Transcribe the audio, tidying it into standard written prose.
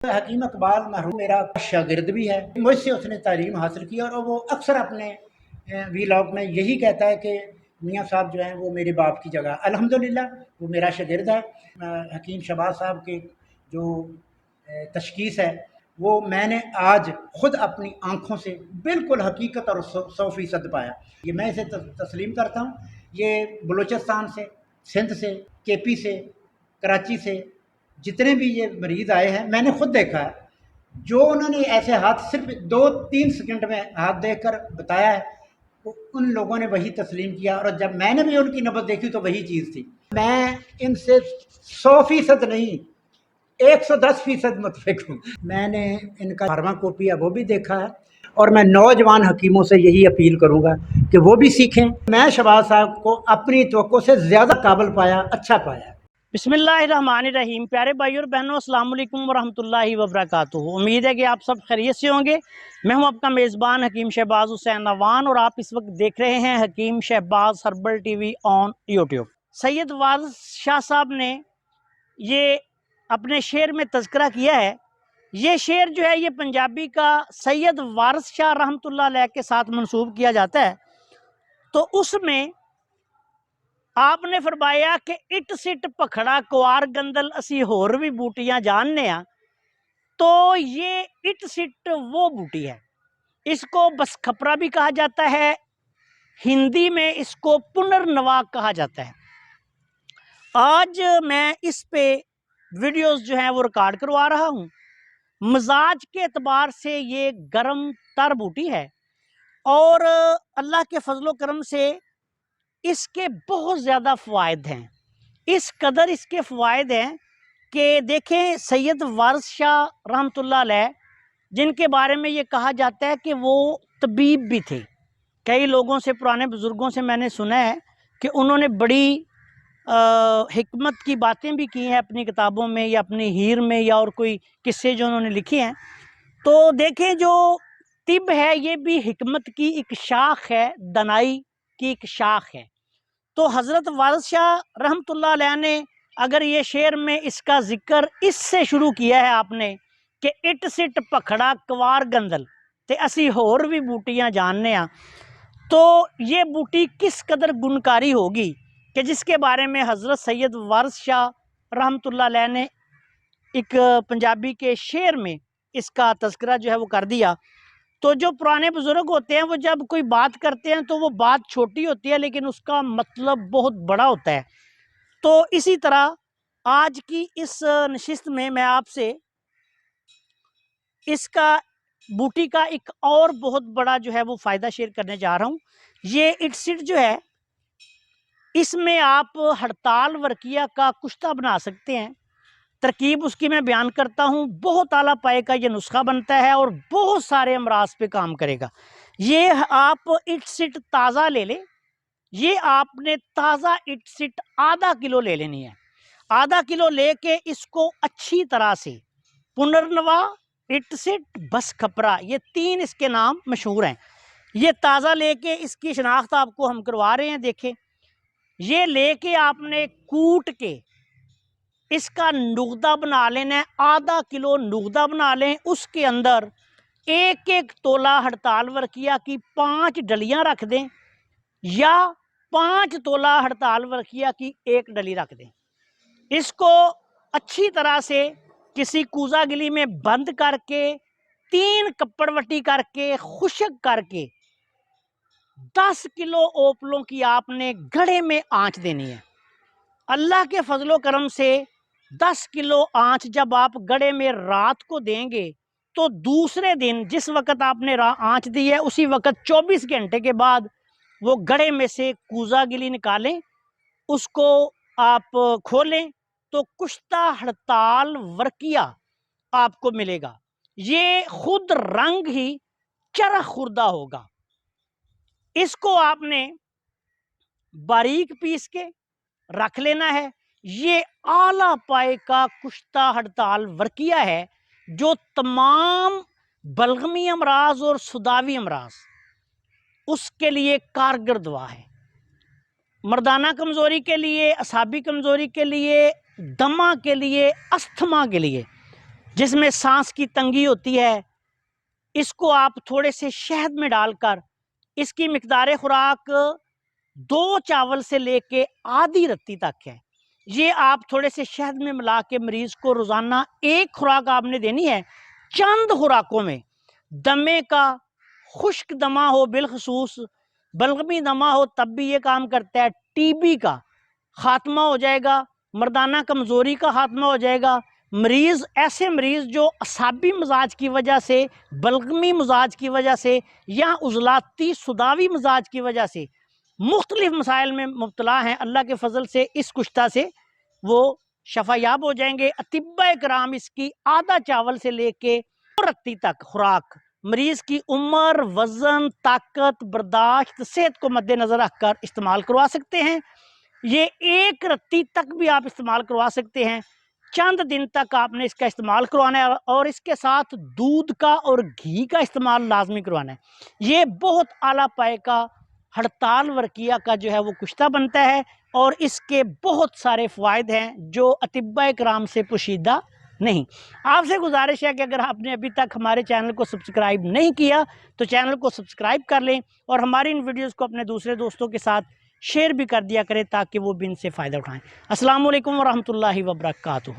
حکیم اقبال مرحوم میرا شاگرد بھی ہے، مجھ سے اس نے تعلیم حاصل کی اور وہ اکثر اپنے ویلاگ میں یہی کہتا ہے کہ میاں صاحب جو ہیں وہ میرے باپ کی جگہ۔ الحمدللہ وہ میرا شاگرد ہے۔ حکیم شہباز صاحب کی جو تشخیص ہے وہ میں نے آج خود اپنی آنکھوں سے بالکل حقیقت اور 100% پایا۔ یہ میں اسے تسلیم کرتا ہوں۔ یہ بلوچستان سے، سندھ سے، کے پی سے، کراچی سے جتنے بھی یہ مریض آئے ہیں میں نے خود دیکھا ہے، جو انہوں نے ایسے ہاتھ صرف 2-3 سیکنڈ میں ہاتھ دیکھ کر بتایا ہے، ان لوگوں نے وہی تسلیم کیا، اور جب میں نے بھی ان کی نبض دیکھی تو وہی چیز تھی۔ میں ان سے 100% نہیں، 110% متفق ہوں۔ میں نے ان کا فارما کوپی ہے وہ بھی دیکھا ہے، اور میں نوجوان حکیموں سے یہی اپیل کروں گا کہ وہ بھی سیکھیں۔ میں شہباز صاحب کو اپنی توقع سے زیادہ قابل پایا، اچھا پایا۔ بسم اللہ الرحمن الرحیم۔ پیارے بھائی اور بہنوں، السلام علیکم ورحمۃ اللہ وبرکاتہ۔ امید ہے کہ آپ سب خیریت سے ہوں گے۔ میں ہوں آپ کا میزبان حکیم شہباز حسین نوان، اور آپ اس وقت دیکھ رہے ہیں Hakim Shahbaz herbal TV on YouTube. Syed Waris Shah صاحب نے یہ اپنے شعر میں تذکرہ کیا ہے۔ یہ شعر جو ہے یہ پنجابی کا سید وارث شاہ رحمۃ اللہ علیہ کے ساتھ منسوب کیا جاتا ہے۔ تو اس میں آپ نے فرمایا کہ اٹ سٹ پکھڑا کوار گندل اسی ہور بھی بوٹیاں جاننے ہاں۔ تو یہ اٹ سٹ وہ بوٹی ہے، اس کو بس کھپرا بھی کہا جاتا ہے، ہندی میں اس کو پنرنوا کہا جاتا ہے۔ آج میں اس پہ ویڈیوز جو ہیں وہ ریکارڈ کروا رہا ہوں۔ مزاج کے اعتبار سے یہ گرم تر بوٹی ہے، اور اللہ کے فضل و کرم سے اس کے بہت زیادہ فوائد ہیں۔ اس قدر اس کے فوائد ہیں کہ دیکھیں، سید وارث شاہ رحمۃ اللہ علیہ جن کے بارے میں یہ کہا جاتا ہے کہ وہ طبیب بھی تھے۔ کئی لوگوں سے، پرانے بزرگوں سے میں نے سنا ہے کہ انہوں نے بڑی حکمت کی باتیں بھی کی ہیں اپنی کتابوں میں یا اپنی ہیر میں، یا اور کوئی قصے جو انہوں نے لکھے ہیں۔ تو دیکھیں، جو طب ہے یہ بھی حکمت کی ایک شاخ ہے، دانائی کی ایک شاخ ہے۔ تو حضرت وارث شاہ رحمۃ اللہ علیہ نے اگر یہ شعر میں اس کا ذکر اس سے شروع کیا ہے آپ نے کہ اٹ سٹ پکھڑا کوار گندل تے اسی ہور بھی بوٹیاں جاننے ہاں، تو یہ بوٹی کس قدر گنکاری ہوگی کہ جس کے بارے میں حضرت سید وارث شاہ رحمۃ اللہ علیہ نے ایک پنجابی کے شعر میں اس کا تذکرہ جو ہے وہ کر دیا۔ تو جو پرانے بزرگ ہوتے ہیں وہ جب کوئی بات کرتے ہیں تو وہ بات چھوٹی ہوتی ہے لیکن اس کا مطلب بہت بڑا ہوتا ہے۔ تو اسی طرح آج کی اس نشست میں آپ سے اس کا بوٹی کا ایک اور بہت بڑا جو ہے وہ فائدہ شیئر کرنے جا رہا ہوں۔ یہ اٹ سٹ جو ہے، اس میں آپ ہڑتال ورقیہ کا کشتہ بنا سکتے ہیں۔ ترکیب اس کی میں بیان کرتا ہوں۔ بہت اعلیٰ پائے کا یہ نسخہ بنتا ہے اور بہت سارے امراض پہ کام کرے گا۔ یہ آپ اٹ سٹ تازہ لے لیں۔ یہ آپ نے تازہ اٹ سٹ آدھا کلو لے لینی ہے۔ آدھا کلو لے کے اس کو اچھی طرح سے پنرنوا، اٹ سٹ، بس کھپرا، یہ 3 اس کے نام مشہور ہیں۔ یہ تازہ لے کے اس کی شناخت آپ کو ہم کروا رہے ہیں۔ دیکھیں، یہ لے کے آپ نے کوٹ کے اس کا نغدہ بنا لینا ہے۔ آدھا کلو نغدہ بنا لیں، اس کے اندر 1 تولہ ہڑتال ورقیہ کی 5 ڈلیاں رکھ دیں، یا 5 تولہ ہڑتال ورقیہ کی 1 ڈلی رکھ دیں۔ اس کو اچھی طرح سے کسی کوزہ گلی میں بند کر کے 3 کپڑ وٹی کر کے خشک کر کے 10 کلو اوپلوں کی آپ نے گھڑے میں آنچ دینی ہے۔ اللہ کے فضل و کرم سے 10 کلو آنچ جب آپ گڑے میں رات کو دیں گے تو دوسرے دن جس وقت آپ نے آنچ دی ہے اسی وقت 24 گھنٹے کے بعد وہ گڑے میں سے کوزہ گلی نکالیں، اس کو آپ کھولیں تو کشتہ ہڑتال ورقیہ آپ کو ملے گا۔ یہ خود رنگ ہی چرخ خوردہ ہوگا۔ اس کو آپ نے باریک پیس کے رکھ لینا ہے۔ یہ اعلیٰ پائے کا کشتہ ہڑتال ورقیہ ہے جو تمام بلغمی امراض اور صداوی امراض اس کے لیے کارگر دوا ہے۔ مردانہ کمزوری کے لیے، اعصابی کمزوری کے لیے، دمہ کے لیے، استھما کے لیے جس میں سانس کی تنگی ہوتی ہے، اس کو آپ تھوڑے سے شہد میں ڈال کر اس کی مقدار خوراک 2 چاول سے لے کے آدھی رتی تک ہے، یہ آپ تھوڑے سے شہد میں ملا کے مریض کو روزانہ 1 خوراک آپ نے دینی ہے۔ چند خوراکوں میں دمے کا، خشک دمہ ہو بالخصوص، بلغمی دمہ ہو تب بھی یہ کام کرتا ہے، ٹی بی کا خاتمہ ہو جائے گا، مردانہ کمزوری کا خاتمہ ہو جائے گا۔ مریض، ایسے مریض جو اعصابی مزاج کی وجہ سے، بلغمی مزاج کی وجہ سے یا عضلاتی صداوی مزاج کی وجہ سے مختلف مسائل میں مبتلا ہیں، اللہ کے فضل سے اس کشتہ سے وہ شفا یاب ہو جائیں گے۔ اطباء کرام اس کی آدھا چاول سے لے کے 2 رتی تک خوراک مریض کی عمر، وزن، طاقت، برداشت، صحت کو مد نظر رکھ کر استعمال کروا سکتے ہیں۔ یہ 1 رتی تک بھی آپ استعمال کروا سکتے ہیں، چند دن تک آپ نے اس کا استعمال کروانا ہے، اور اس کے ساتھ دودھ کا اور گھی کا استعمال لازمی کروانا ہے۔ یہ بہت اعلیٰ پائے کا ہڑتال ورقیہ کا جو ہے وہ کشتہ بنتا ہے، اور اس کے بہت سارے فوائد ہیں جو اطباء کرام سے پوشیدہ نہیں۔ آپ سے گزارش ہے کہ اگر آپ نے ابھی تک ہمارے چینل کو سبسکرائب نہیں کیا تو چینل کو سبسکرائب کر لیں، اور ہماری ان ویڈیوز کو اپنے دوسرے دوستوں کے ساتھ شیئر بھی کر دیا کریں تاکہ وہ بھی ان سے فائدہ اٹھائیں۔ السلام علیکم ورحمۃ اللہ وبرکاتہ۔